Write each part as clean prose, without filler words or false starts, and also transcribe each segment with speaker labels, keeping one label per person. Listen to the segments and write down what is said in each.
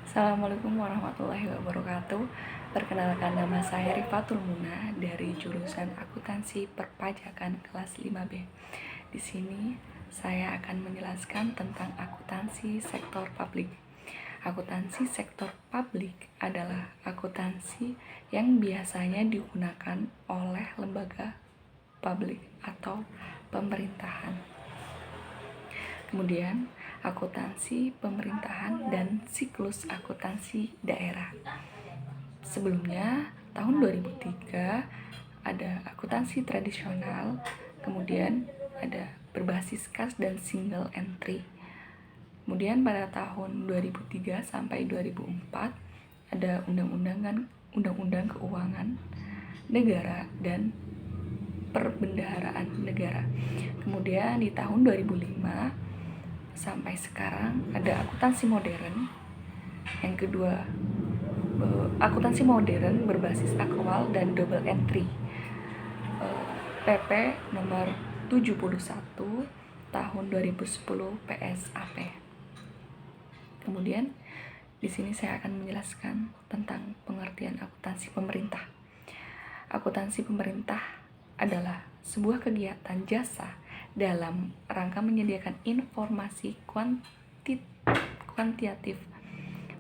Speaker 1: Assalamualaikum warahmatullahi wabarakatuh. Perkenalkan, nama saya Rifatul Muna dari jurusan Akuntansi Perpajakan kelas 5B. Di sini saya akan menjelaskan tentang akuntansi sektor publik. Akuntansi sektor publik adalah akuntansi yang biasanya digunakan oleh lembaga publik atau pemerintahan. Kemudian, akuntansi pemerintahan dan siklus akuntansi daerah. Sebelumnya, tahun 2003 ada akuntansi tradisional, kemudian ada berbasis kas dan single entry. Kemudian pada tahun 2003 sampai 2004 ada Undang-Undang Keuangan Negara dan Perbendaharaan Negara. Kemudian di tahun 2005 sampai sekarang ada akuntansi modern. Yang kedua, akuntansi modern berbasis akwal dan double entry, PP nomor 71 tahun 2010 PSAP. Kemudian di sini saya akan menjelaskan tentang pengertian akuntansi pemerintah. Akuntansi pemerintah adalah sebuah kegiatan jasa dalam rangka menyediakan informasi kuantitatif,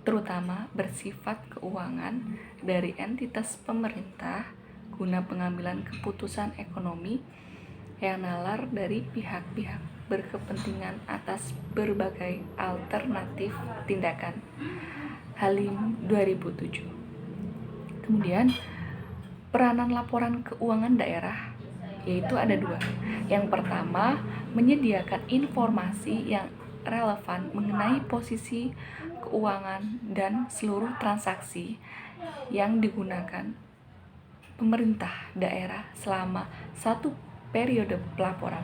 Speaker 1: terutama bersifat keuangan dari entitas pemerintah guna pengambilan keputusan ekonomi yang nalar dari pihak-pihak berkepentingan atas berbagai alternatif tindakan. Halim 2007. Kemudian peranan laporan keuangan daerah yaitu ada dua. Yang pertama, menyediakan informasi yang relevan mengenai posisi keuangan dan seluruh transaksi yang digunakan pemerintah daerah selama satu periode pelaporan.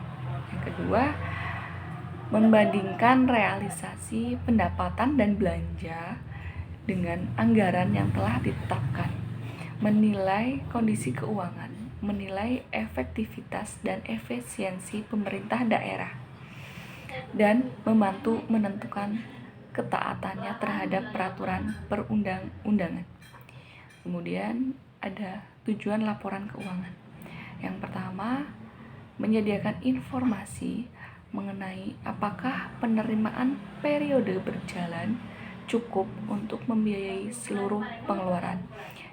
Speaker 1: Yang kedua, membandingkan realisasi pendapatan dan belanja dengan anggaran yang telah ditetapkan, menilai kondisi keuangan, menilai efektivitas dan efisiensi pemerintah daerah, dan membantu menentukan ketaatannya terhadap peraturan perundang-undangan. Kemudian ada tujuan laporan keuangan. Yang pertama, menyediakan informasi mengenai apakah penerimaan periode berjalan cukup untuk membiayai seluruh pengeluaran.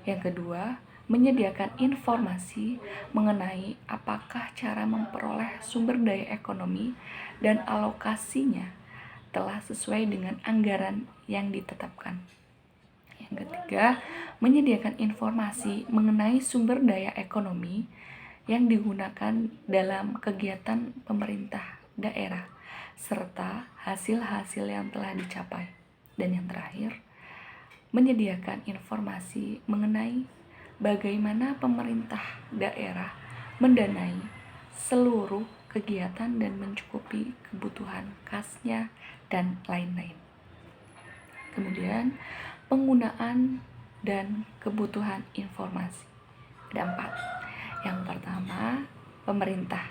Speaker 1: Yang kedua, menyediakan informasi mengenai apakah cara memperoleh sumber daya ekonomi dan alokasinya telah sesuai dengan anggaran yang ditetapkan. Yang ketiga, menyediakan informasi mengenai sumber daya ekonomi yang digunakan dalam kegiatan pemerintah daerah serta hasil-hasil yang telah dicapai. Dan yang terakhir, menyediakan informasi mengenai bagaimana pemerintah daerah mendanai seluruh kegiatan dan mencukupi kebutuhan kasnya dan lain-lain. Kemudian penggunaan dan kebutuhan informasi. Ada 4. Yang pertama, pemerintah.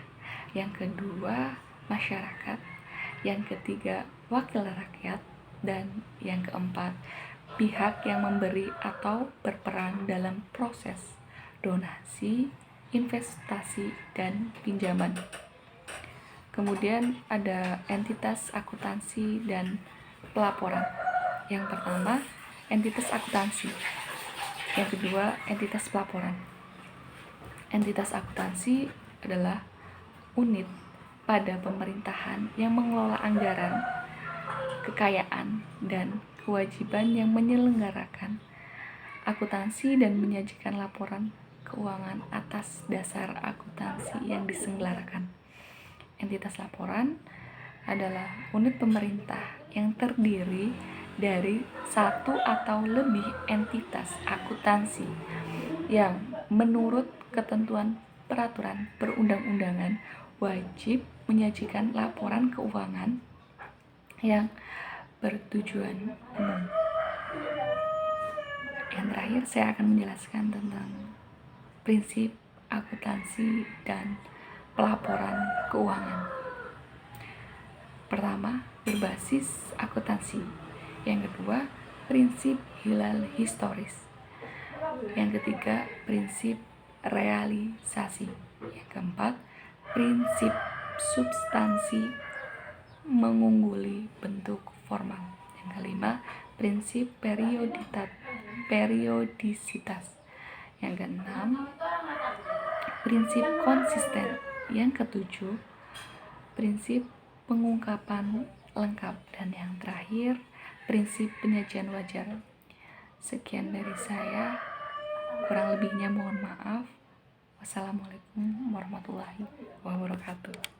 Speaker 1: Yang kedua, masyarakat. Yang ketiga, wakil rakyat. Dan yang keempat, pihak yang memberi atau berperan dalam proses donasi, investasi, dan pinjaman. Kemudian ada entitas akuntansi dan pelaporan. Yang pertama, entitas akuntansi. Yang kedua, entitas pelaporan. Entitas akuntansi adalah unit pada pemerintahan yang mengelola anggaran, kekayaan, dan kewajiban yang menyelenggarakan akuntansi dan menyajikan laporan keuangan atas dasar akuntansi yang diselenggarakan. Entitas laporan adalah unit pemerintah yang terdiri dari satu atau lebih entitas akuntansi yang menurut ketentuan peraturan perundang-undangan wajib menyajikan laporan keuangan yang bertujuan umum. Yang terakhir, saya akan menjelaskan tentang prinsip akuntansi dan pelaporan keuangan. Pertama, berbasis akuntansi. Yang kedua, prinsip hilal historis. Yang ketiga, prinsip realisasi. Yang keempat, prinsip substansi mengungguli bentuk formal. Yang kelima, prinsip periodisitas. Yang keenam, prinsip konsisten. Yang ketujuh, prinsip pengungkapan lengkap. Dan yang terakhir, prinsip penyajian wajar. Sekian dari saya, kurang lebihnya mohon maaf. Wassalamualaikum warahmatullahi wabarakatuh.